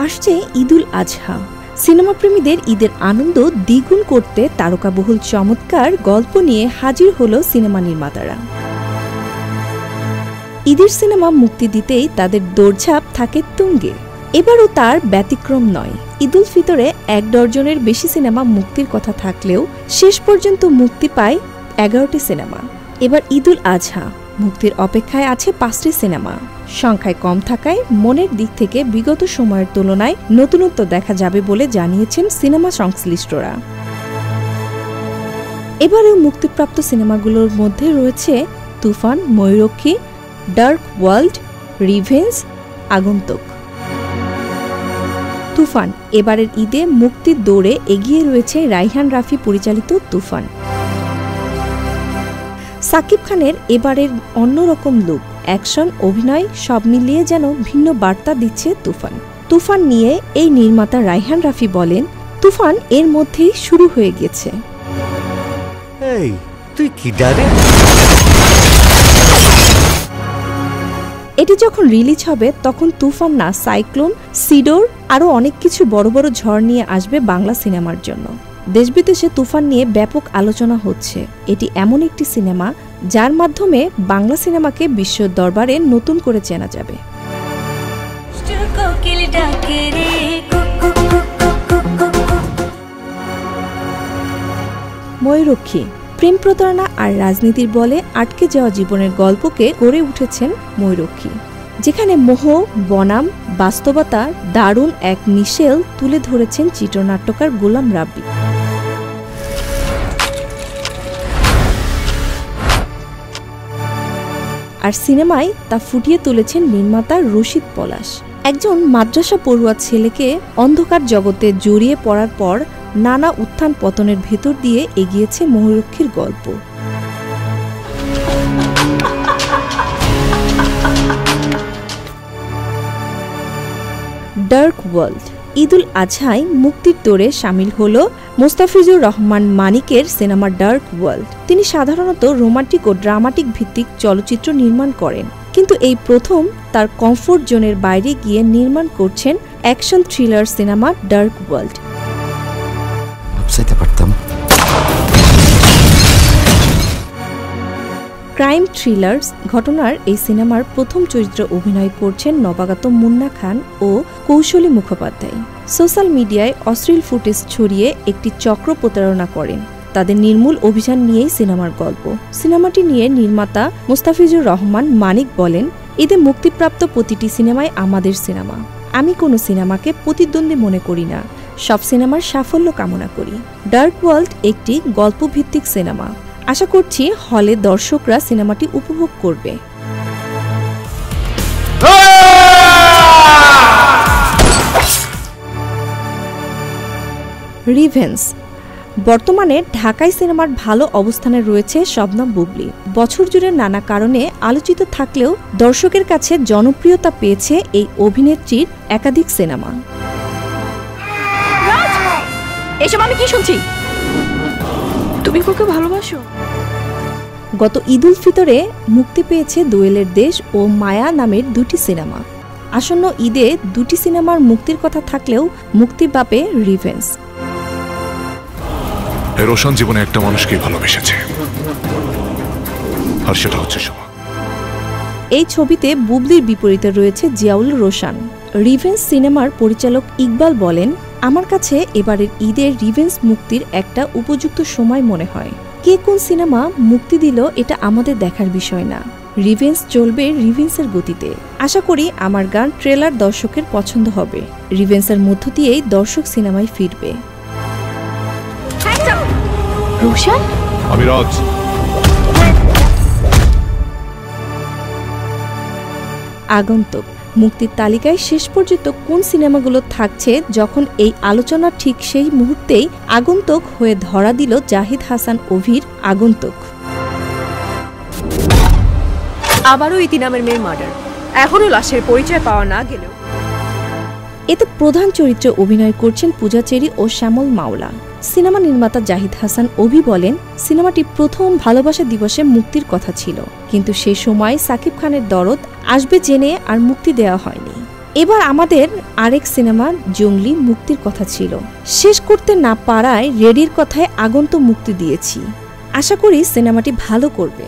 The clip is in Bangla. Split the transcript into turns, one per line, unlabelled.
আসছে ঈদুল আজহা। সিনেমা প্রেমীদের ঈদের আনন্দ দ্বিগুণ করতে তারকাবহুল চমৎকার গল্প নিয়ে হাজির হলো সিনেমা নির্মাতারা। ঈদের সিনেমা মুক্তি দিতেই তাদের দৌড়ঝাঁপ থাকে তুঙ্গে। এবারও তার ব্যতিক্রম নয়। ঈদুল ফিতরে ১ ডজনের বেশি সিনেমা মুক্তির কথা থাকলেও শেষ পর্যন্ত মুক্তি পায় ১১টি সিনেমা। এবার ঈদুল আজহা মুক্তির অপেক্ষায় আছে ৫টি সিনেমা। সংখ্যায় কম থাকায় মনের দিক থেকে বিগত সময়ের তুলনায় নতুনত্ব দেখা যাবে বলে জানিয়েছেন সিনেমা সংশ্লিষ্টরা। এবারেও মুক্তিপ্রাপ্ত সিনেমাগুলোর মধ্যে রয়েছে তুফান, ময়ূরক্ষী, ডার্ক ওয়ার্ল্ড, রিভেঞ্জ, আগন্তুক। তুফান এবারের ঈদে মুক্তির দৌড়ে এগিয়ে রয়েছে রাইহান রাফি পরিচালিত তুফান। সাকিব খানের এবারের অন্যরকম লুক, অ্যাকশন, অভিনয় সব মিলিয়ে যেন ভিন্ন বার্তা দিচ্ছে তুফান। তুফান নিয়ে এই নির্মাতা রাইহান রাফি বলেন, তুফান এর মধ্যেই শুরু হয়ে গেছে। এটি যখন রিলিজ হবে তখন তুফান না সাইক্লোন, সিডোর আরও অনেক কিছু বড় বড় ঝড় নিয়ে আসবে বাংলা সিনেমার জন্য। দেশ বিদেশে তুফান নিয়ে ব্যাপক আলোচনা হচ্ছে। এটি এমন একটি সিনেমা যার মাধ্যমে বাংলা সিনেমাকে বিশ্ব দরবারে নতুন করে চেনা যাবে। ময়ূরক্ষী প্রেম, প্রতারণা আর রাজনীতির বলে আটকে যাওয়া জীবনের গল্পকে গড়ে উঠেছেন ময়ূরক্ষী, যেখানে মোহ বনাম বাস্তবতার দারুণ এক মিশেল তুলে ধরেছেন চিত্রনাট্যকার গোলাম রাব্বি। আর সিনেমায় তা ফুটিয়ে তুলেছেন নির্মাতা রশিদ পলাশ। একজন মাদ্রাসা পড়ুয়া ছেলেকে অন্ধকার জগতে জড়িয়ে পড়ার পর নানা উত্থান পতনের ভেতর দিয়ে এগিয়েছে ময়ূরক্ষীর গল্প। ডার্ক ওয়ার্ল্ড ঈদুল আজহায় মুক্তির দৌড়ে সামিল হল মোস্তাফিজুর রহমান মানিকের সিনেমা ডার্ক ওয়ার্ল্ড। তিনি সাধারণত রোমান্টিক ও ড্রামাটিক ভিত্তিক চলচ্চিত্র নির্মাণ করেন, কিন্তু এই প্রথম তার কমফোর্ট জোনের বাইরে গিয়ে নির্মাণ করছেন action thriller cinema dark world. Crime thrillers ঘটনার এই সিনেমার প্রথম চরিত্রে অভিনয় করছেন নবাগত মুন্না খান ও কৌশলী মুখোপাধ্যায়। সোশ্যাল মিডিয়ায় অশ্লীল ফুটেজ ছড়িয়ে একটি চক্র প্রতারণা করেন। তাদের নির্মূল অভিযান নিয়েই সিনেমার গল্প। সিনেমাটি নিয়ে নির্মাতা মোস্তাফিজুর রহমান মানিক বলেন, ঈদে মুক্তিপ্রাপ্ত প্রতিটি সিনেমাই আমাদের সিনেমা। আমি কোনো সিনেমাকে প্রতিদ্বন্দ্বী মনে করি না, সব সিনেমার সাফল্য কামনা করি। ডার্ক ওয়ার্ল্ড একটি গল্পভিত্তিক সিনেমা। আশা করছি হলে দর্শকরা সিনেমাটি উপভোগ করবে। রিভেঞ্জ বর্তমানে ঢাকাই সিনেমার ভালো অবস্থানে রয়েছে শবনম বুবলী। বছর জুড়ে নানা কারণে আলোচিত থাকলেও দর্শকের কাছে জনপ্রিয়তা পেয়েছে এই অভিনেত্রীর একাধিক সিনেমা।
এসব আমি কি শুনছি? তুমি কাউকে ভালোবাসো?
গত ঈদুল ফিতরে মুক্তি পেয়েছে দোয়েলের দেশ ও মায়া নামের দুটি সিনেমা। আসন্ন ঈদে দুটি সিনেমার মুক্তির কথা থাকলেও মুক্তি পাবে রিভেঞ্জ।
রোশন জীবনে একটা মানুষকে ভালোবেসেছে, আর সেটা হচ্ছে সোমা।
এই ছবিতে বুবলির বিপরীতে রয়েছে জিয়াউল রোশান। রিভেঞ্জ সিনেমার পরিচালক ইকবাল বলেন, আমার কাছে এবারের ঈদের রিভেঞ্জ মুক্তির একটা উপযুক্ত সময় মনে হয়। কে কোন সিনেমা মুক্তি দিল এটা আমাদের দেখার বিষয় না, রিভেঞ্জ চলবে রিভেঞ্জের গতিতে। আশা করি আমার গান ট্রেলার দর্শকের পছন্দ হবে। রিভেঞ্জের মধ্য দিয়েই দর্শক সিনেমায় ফিরবে।
রোশন,
আমি রাজ।
আগন্তুক মুক্তির তালিকায় শেষ পর্যন্ত কোন সিনেমাগুলো থাকছে যখন এই আলোচনা ঠিক সেই মুহূর্তেই আগন্তুক হয়ে ধরা দিল জাহিদ হাসান অভির আগন্তুক।
আবারও ইতি নামের মেয়ের মার্ডার, এখনো লাশের পরিচয় পাওয়া না গেলেও।
এতে প্রধান চরিত্রে অভিনয় করছেন পূজা চেরি ও শ্যামল মাওলা। সিনেমা নির্মাতা জাহিদ হাসান অভি বলেন, সিনেমাটি প্রথম ভালোবাসা দিবসে মুক্তির কথা ছিল, কিন্তু সে সময় সাকিব খানের দরদ আসবে জেনে আর মুক্তি দেওয়া হয়নি। এবার আমাদের আরেক সিনেমা জঙ্গলি মুক্তির কথা ছিল, শেষ করতে না পারায় রেডির কথায় আগন্ত মুক্তি দিয়েছি। আশা করি সিনেমাটি ভালো করবে।